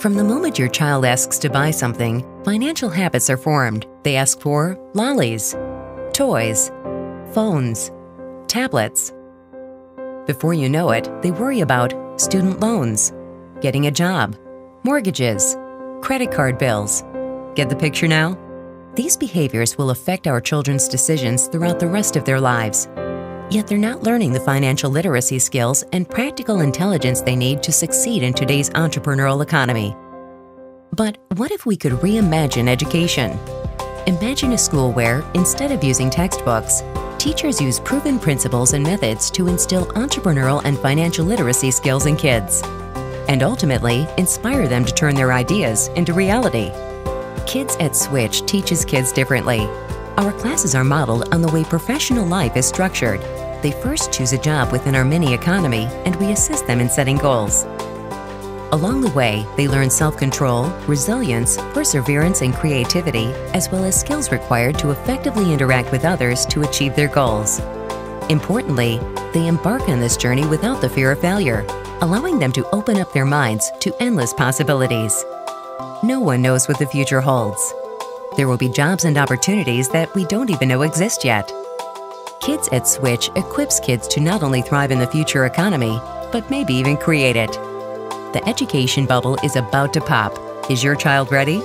From the moment your child asks to buy something, financial habits are formed. They ask for lollies, toys, phones, tablets. Before you know it, they worry about student loans, getting a job, mortgages, credit card bills. Get the picture now? These behaviors will affect our children's decisions throughout the rest of their lives. Yet they're not learning the financial literacy skills and practical intelligence they need to succeed in today's entrepreneurial economy. But what if we could reimagine education? Imagine a school where, instead of using textbooks, teachers use proven principles and methods to instill entrepreneurial and financial literacy skills in kids, and ultimately inspire them to turn their ideas into reality. Kids at Switch teaches kids differently. Our classes are modeled on the way professional life is structured. They first choose a job within our mini economy, and we assist them in setting goals. Along the way, they learn self-control, resilience, perseverance, and creativity, as well as skills required to effectively interact with others to achieve their goals. Importantly, they embark on this journey without the fear of failure, allowing them to open up their minds to endless possibilities. No one knows what the future holds. There will be jobs and opportunities that we don't even know exist yet. Kids at Switch equips kids to not only thrive in the future economy, but maybe even create it. The education bubble is about to pop. Is your child ready?